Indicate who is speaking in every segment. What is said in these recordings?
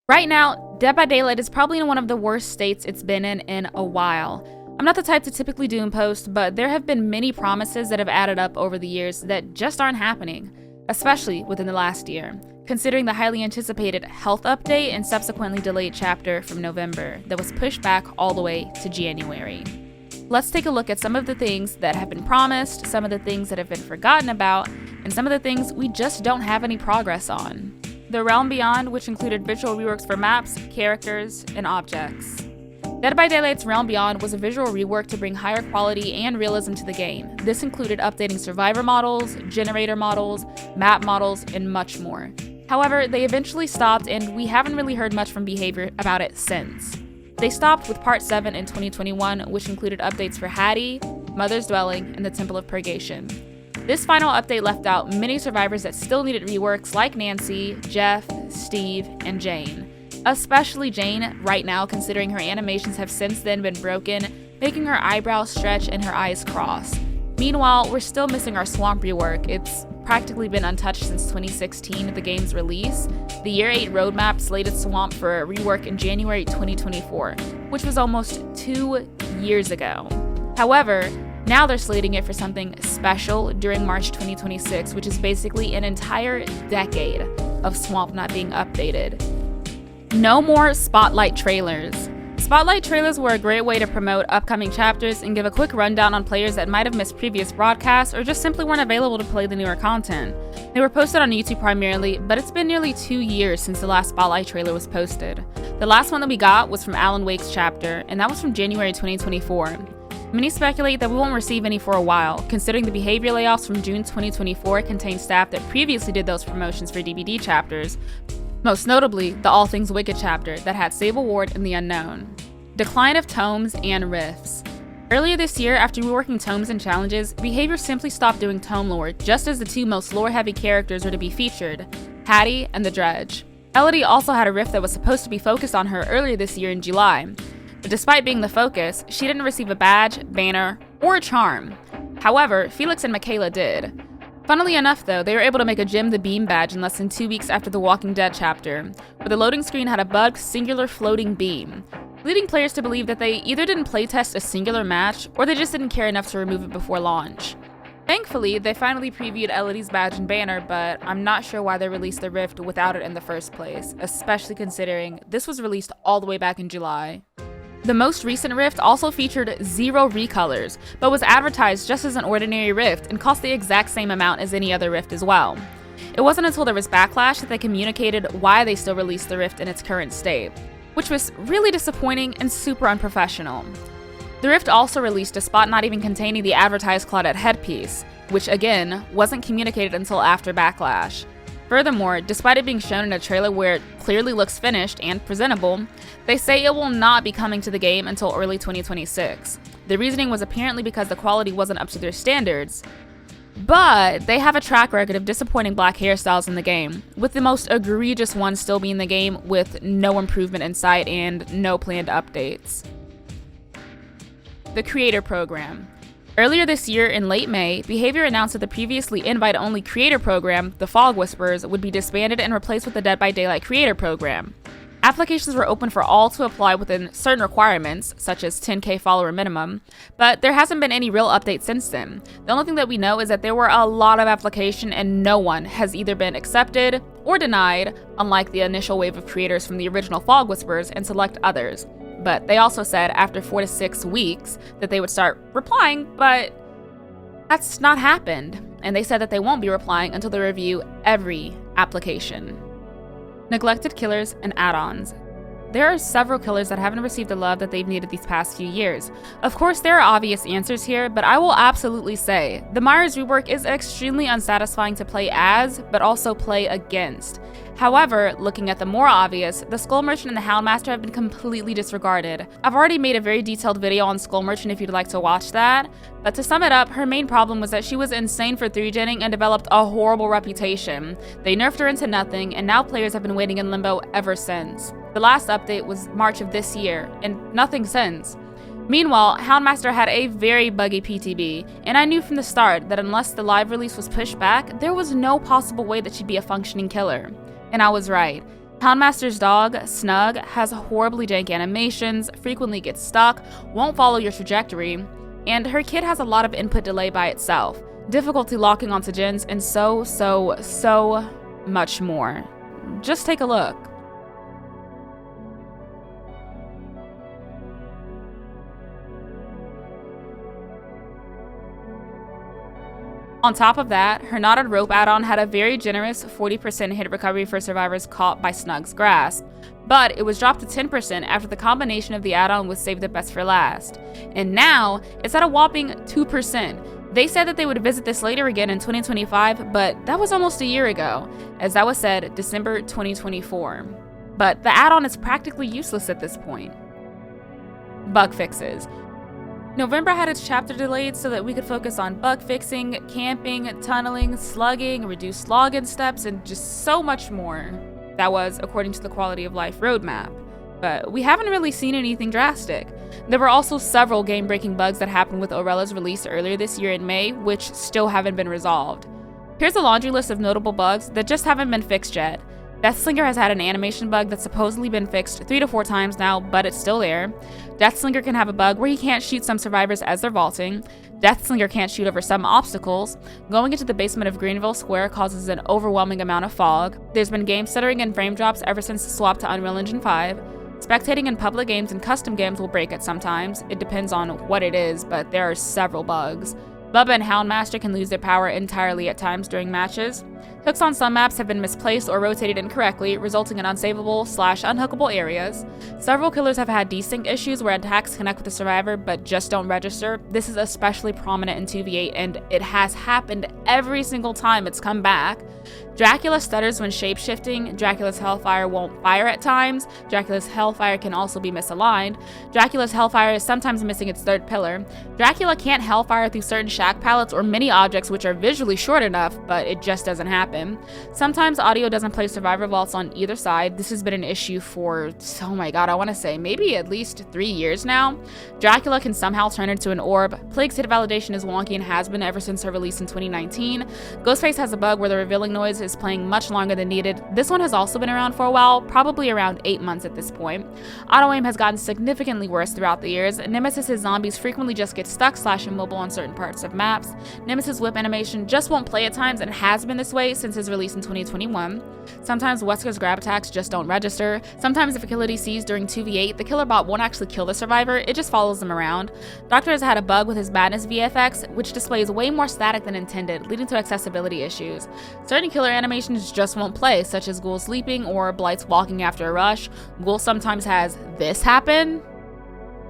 Speaker 1: Right now, Dead by Daylight is probably in one of the worst states it's been in a while. I'm not the type to typically doom post, but there have been many promises that have added up over the years that just aren't happening, especially within the last year, considering the highly anticipated health update and subsequently delayed chapter from November that was pushed back all the way to January. Let's take a look at some of the things that have been promised, some of the things that have been forgotten about, and some of the things we just don't have any progress on. The Realm Beyond, which included visual reworks for maps, characters, and objects. Dead by Daylight's Realm Beyond was a visual rework to bring higher quality and realism to the game. This included updating survivor models, generator models, map models, and much more. However, they eventually stopped, and we haven't really heard much from BHVR about it since. They stopped with Part 7 in 2021, which included updates for Hattie, Mother's Dwelling, and the Temple of Purgation. This final update left out many survivors that still needed reworks like Nancy, Jeff, Steve, and Jane. Especially Jane right now, considering her animations have since then been broken, making her eyebrows stretch and her eyes cross. Meanwhile, we're still missing our swamp rework. It's practically been untouched since 2016, the game's release. The Year 8 roadmap slated Swamp for a rework in January 2024, which was almost 2 years ago. However, now they're slating it for something special during March 2026, which is basically an entire decade of Swamp not being updated. No more Spotlight trailers. Spotlight trailers were a great way to promote upcoming chapters and give a quick rundown on players that might have missed previous broadcasts or just simply weren't available to play the newer content. They were posted on YouTube primarily, but it's been nearly 2 years since the last Spotlight trailer was posted. The last one that we got was from Alan Wake's chapter, and that was from January 2024. Many speculate that we won't receive any for a while, considering the behavior layoffs from June 2024 contain staff that previously did those promotions for DVD chapters, most notably the All Things Wicked chapter that had Sable Ward and the Unknown. Decline of tomes and rifts. Earlier this year, after reworking tomes and challenges, Behavior simply stopped doing tome lore, just as the two most lore-heavy characters were to be featured, Hattie and the Dredge. Elodie also had a rift that was supposed to be focused on her earlier this year in July, but despite being the focus, she didn't receive a badge, banner, or a charm. However, Felix and Michaela did. Funnily enough though, they were able to make a Jim the Beam badge in less than 2 weeks after the Walking Dead chapter, where the loading screen had a bugged singular floating beam, leading players to believe that they either didn't playtest a singular match, or they just didn't care enough to remove it before launch. Thankfully, they finally previewed Elodie's badge and banner, but I'm not sure why they released the rift without it in the first place, especially considering this was released all the way back in July. The most recent rift also featured 0 recolors, but was advertised just as an ordinary rift and cost the exact same amount as any other rift as well. It wasn't until there was backlash that they communicated why they still released the rift in its current state, which was really disappointing and super unprofessional. The rift also released a spot not even containing the advertised Claudette headpiece, which again, wasn't communicated until after backlash. Furthermore, despite it being shown in a trailer where it clearly looks finished and presentable, they say it will not be coming to the game until early 2026. The reasoning was apparently because the quality wasn't up to their standards, but they have a track record of disappointing black hairstyles in the game, with the most egregious one still being the game with no improvement in sight and no planned updates. The Creator Program. Earlier this year, in late May, Behavior announced that the previously invite-only creator program, the Fog Whisperers, would be disbanded and replaced with the Dead by Daylight creator program. Applications were open for all to apply within certain requirements, such as 10k follower minimum, but there hasn't been any real update since then. The only thing that we know is that there were a lot of applications and no one has either been accepted or denied, unlike the initial wave of creators from the original Fog Whisperers and select others. But they also said after 4 to 6 weeks that they would start replying, but that's not happened. And they said that they won't be replying until they review every application. Neglected killers and add-ons. There are several killers that haven't received the love that they've needed these past few years. Of course, there are obvious answers here, but I will absolutely say the Myers rework is extremely unsatisfying to play as, but also play against. However, looking at the more obvious, the Skull Merchant and the Houndmaster have been completely disregarded. I've already made a very detailed video on Skull Merchant if you'd like to watch that, but to sum it up, her main problem was that she was insane for 3-genning and developed a horrible reputation. They nerfed her into nothing, and now players have been waiting in limbo ever since. The last update was March of this year, and nothing since. Meanwhile, Houndmaster had a very buggy PTB, and I knew from the start that unless the live release was pushed back, there was no possible way that she'd be a functioning killer. And I was right. Houndmaster's dog, Snug, has horribly jank animations, frequently gets stuck, won't follow your trajectory, and her kit has a lot of input delay by itself, difficulty locking onto gens, and so much more. Just take a look. On top of that, her knotted rope add-on had a very generous 40% hit recovery for survivors caught by Snug's grasp, but it was dropped to 10% after the combination of the add-on was saved the best for last. And now, it's at a whopping 2%. They said that they would visit this later again in 2025, but that was almost a year ago, as that was said December 2024. But the add-on is practically useless at this point. Bug fixes. November had its chapter delayed so that we could focus on bug fixing, camping, tunneling, slugging, reduced login steps, and just so much more. That was according to the quality of life roadmap. But we haven't really seen anything drastic. There were also several game-breaking bugs that happened with Aurella's release earlier this year in May, which still haven't been resolved. Here's a laundry list of notable bugs that just haven't been fixed yet. Deathslinger has had an animation bug that's supposedly been fixed 3 to 4 times now, but it's still there. Deathslinger can have a bug where he can't shoot some survivors as they're vaulting. Deathslinger can't shoot over some obstacles. Going into the basement of Greenville Square causes an overwhelming amount of fog. There's been game stuttering and frame drops ever since the swap to Unreal Engine 5. Spectating in public games and custom games will break it sometimes. It depends on what it is, but there are several bugs. Bubba and Houndmaster can lose their power entirely at times during matches. Hooks on some maps have been misplaced or rotated incorrectly, resulting in unsavable/unhookable areas. Several killers have had desync issues where attacks connect with the survivor but just don't register. This is especially prominent in 2v8, and it has happened every single time it's come back. Dracula stutters when shapeshifting. Dracula's Hellfire won't fire at times. Dracula's Hellfire can also be misaligned. Dracula's Hellfire is sometimes missing its third pillar. Dracula can't Hellfire through certain shack pallets or mini objects which are visually short enough, but it just doesn't happen. Sometimes audio doesn't play survivor vaults on either side. This has been an issue for, oh my god, I want to say maybe at least 3 years now. Dracula can somehow turn into an orb. Plague's hit validation is wonky and has been ever since her release in 2019. Ghostface has a bug where the revealing noise is playing much longer than needed. This one has also been around for a while, probably around 8 months at this point. Auto-aim has gotten significantly worse throughout the years. Nemesis' zombies frequently just get stuck/immobile on certain parts of maps. Nemesis whip animation just won't play at times and has been this way since his release in 2021. Sometimes Wesker's grab attacks just don't register. Sometimes if a killer DCs during 2v8, the killer bot won't actually kill the survivor, it just follows them around. Doctor has had a bug with his Madness VFX, which displays way more static than intended, leading to accessibility issues. Certain killer animations just won't play, such as Ghoul sleeping or Blight's walking after a rush. Ghoul sometimes has this happen.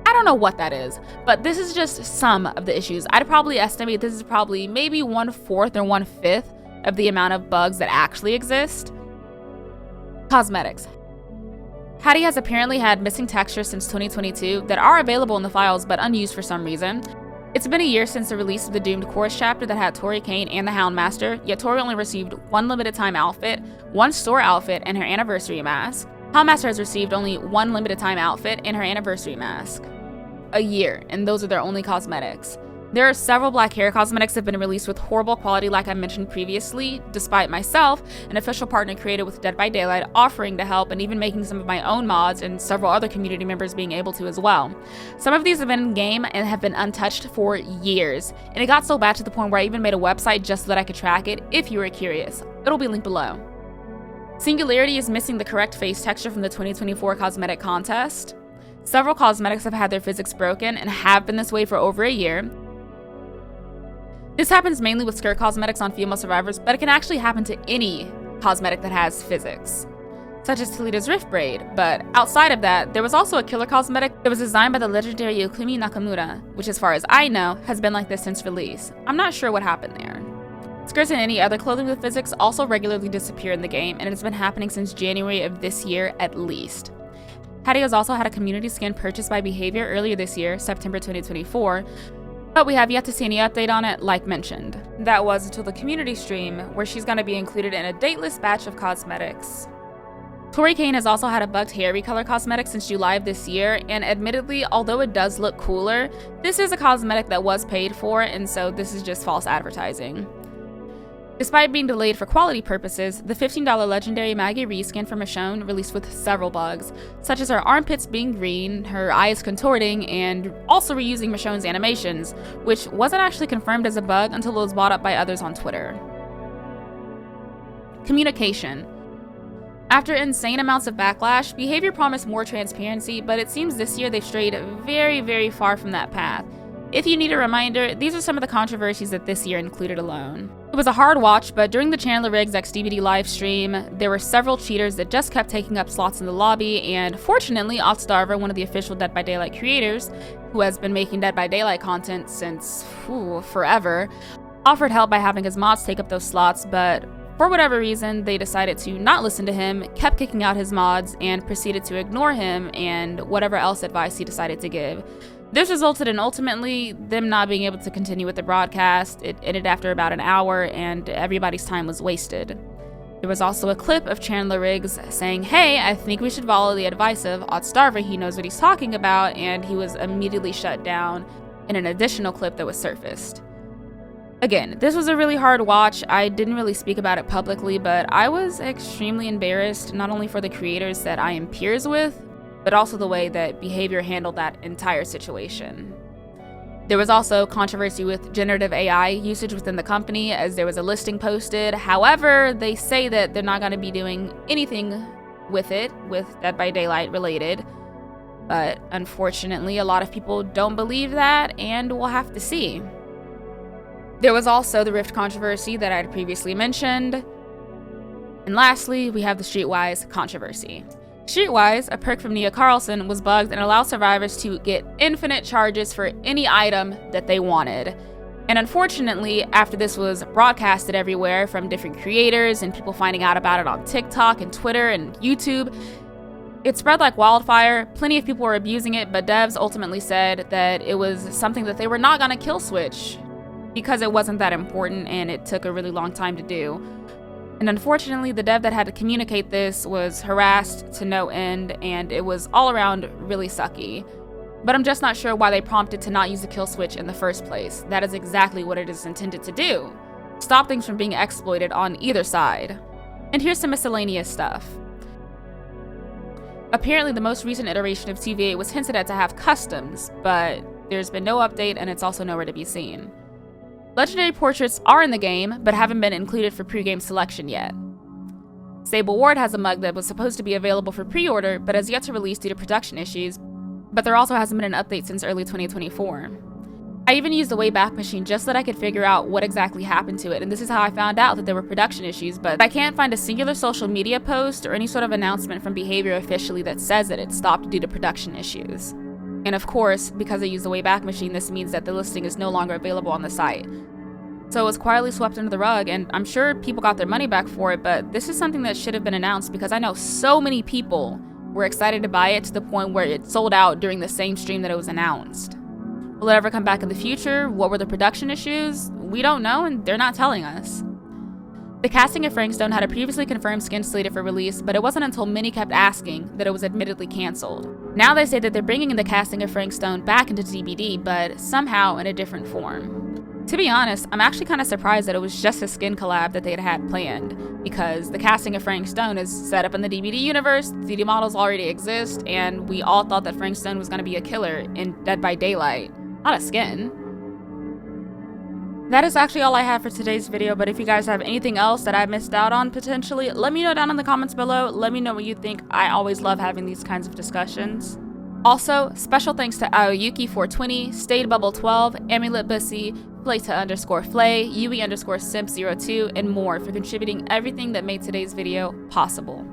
Speaker 1: I don't know what that is, but this is just some of the issues. I'd probably estimate this is probably maybe 1/4 or 1/5 of the amount of bugs that actually exist. Cosmetics. Hattie has apparently had missing textures since 2022 that are available in the files but unused for some reason. It's been a year since the release of the Doomed Chorus chapter that had Tori Kane and the Houndmaster, yet Tori only received 1 limited time outfit, 1 store outfit, and her anniversary mask. Houndmaster has received only 1 limited time outfit and her anniversary mask. A year, and those are their only cosmetics. There are several black hair cosmetics that have been released with horrible quality like I mentioned previously, despite myself, an official partner created with Dead by Daylight, offering to help and even making some of my own mods and several other community members being able to as well. Some of these have been in game and have been untouched for years, and it got so bad to the point where I even made a website just so that I could track it if you were curious. It'll be linked below. Singularity is missing the correct face texture from the 2024 cosmetic contest. Several cosmetics have had their physics broken and have been this way for over a year. This happens mainly with skirt cosmetics on female survivors, but it can actually happen to any cosmetic that has physics, such as Toledo's Rift Braid, but outside of that, there was also a killer cosmetic that was designed by the legendary Yokumi Nakamura, which as far as I know, has been like this since release. I'm not sure what happened there. Skirts and any other clothing with physics also regularly disappear in the game, and it has been happening since January of this year at least. Hattie has also had a community skin purchased by Behavior earlier this year, September 2024, but we have yet to see any update on it, like mentioned. That was until the community stream, where she's going to be included in a dateless batch of cosmetics. Tori Kane has also had a bugged hair recolor cosmetic since July of this year, and admittedly, although it does look cooler, this is a cosmetic that was paid for, and so this is just false advertising. Despite being delayed for quality purposes, the $15 legendary Maggie reskin for Michonne released with several bugs, such as her armpits being green, her eyes contorting, and also reusing Michonne's animations, which wasn't actually confirmed as a bug until it was brought up by others on Twitter. Communication. After insane amounts of backlash, Behavior promised more transparency, but it seems this year they've strayed very, very far from that path. If you need a reminder, these are some of the controversies that this year included alone. It was a hard watch, but during the Chandler Riggs XDVD livestream, there were several cheaters that just kept taking up slots in the lobby, and fortunately, Ottstarver, one of the official Dead by Daylight creators, who has been making Dead by Daylight content since forever, offered help by having his mods take up those slots, but for whatever reason, they decided to not listen to him, kept kicking out his mods, and proceeded to ignore him and whatever else advice he decided to give. This resulted in ultimately them not being able to continue with the broadcast. It ended after about an hour, and everybody's time was wasted. There was also a clip of Chandler Riggs saying, "Hey, I think we should follow the advice of Ottstarver, he knows what he's talking about," and he was immediately shut down in an additional clip that was surfaced. Again, this was a really hard watch. I didn't really speak about it publicly, but I was extremely embarrassed, not only for the creators that I am peers with, but also the way that Behavior handled that entire situation. There was also controversy with generative AI usage within the company, as there was a listing posted. However, they say that they're not going to be doing anything with it, with Dead by Daylight related. But unfortunately, a lot of people don't believe that, and we'll have to see. There was also the Rift controversy that I had previously mentioned. And lastly, we have the Streetwise controversy. Streetwise, a perk from Nia Carlson, was bugged and allowed survivors to get infinite charges for any item that they wanted. And unfortunately, after this was broadcasted everywhere from different creators and people finding out about it on TikTok and Twitter and YouTube, it spread like wildfire. Plenty of people were abusing it, but devs ultimately said that it was something that they were not going to kill switch because it wasn't that important and it took a really long time to do. And unfortunately, the dev that had to communicate this was harassed to no end, and it was all around really sucky. But I'm just not sure why they prompted to not use the kill switch in the first place. That is exactly what it is intended to do. Stop things from being exploited on either side. And here's some miscellaneous stuff. Apparently, the most recent iteration of TVA was hinted at to have customs, but there's been no update and it's also nowhere to be seen. Legendary portraits are in the game, but haven't been included for pre-game selection yet. Sable Ward has a mug that was supposed to be available for pre-order, but has yet to release due to production issues, but there also hasn't been an update since early 2024. I even used the Wayback Machine just so that I could figure out what exactly happened to it, and this is how I found out that there were production issues, but I can't find a singular social media post or any sort of announcement from Behavior officially that says that it stopped due to production issues. And of course, because I used the Wayback Machine, this means that the listing is no longer available on the site. So it was quietly swept under the rug, and I'm sure people got their money back for it, but this is something that should have been announced because I know so many people were excited to buy it to the point where it sold out during the same stream that it was announced. Will it ever come back in the future? What were the production issues? We don't know, and they're not telling us. The casting of Frankstone had a previously confirmed skin slated for release, but it wasn't until many kept asking that it was admittedly cancelled. Now they say that they're bringing the casting of Frankstone back into DBD, but somehow in a different form. To be honest, I'm actually kind of surprised that it was just a skin collab that they had planned, because the casting of Frankstone is set up in the DBD universe, 3D models already exist, and we all thought that Frankstone was going to be a killer in Dead by Daylight, not a skin. That is actually all I have for today's video, but if you guys have anything else that I missed out on potentially, let me know down in the comments below. Let me know what you think. I always love having these kinds of discussions. Also, special thanks to Aoyuki420, StadeBubble12, Amulet Bussy, Playta_Flay, Yui_Simp02, and more for contributing everything that made today's video possible.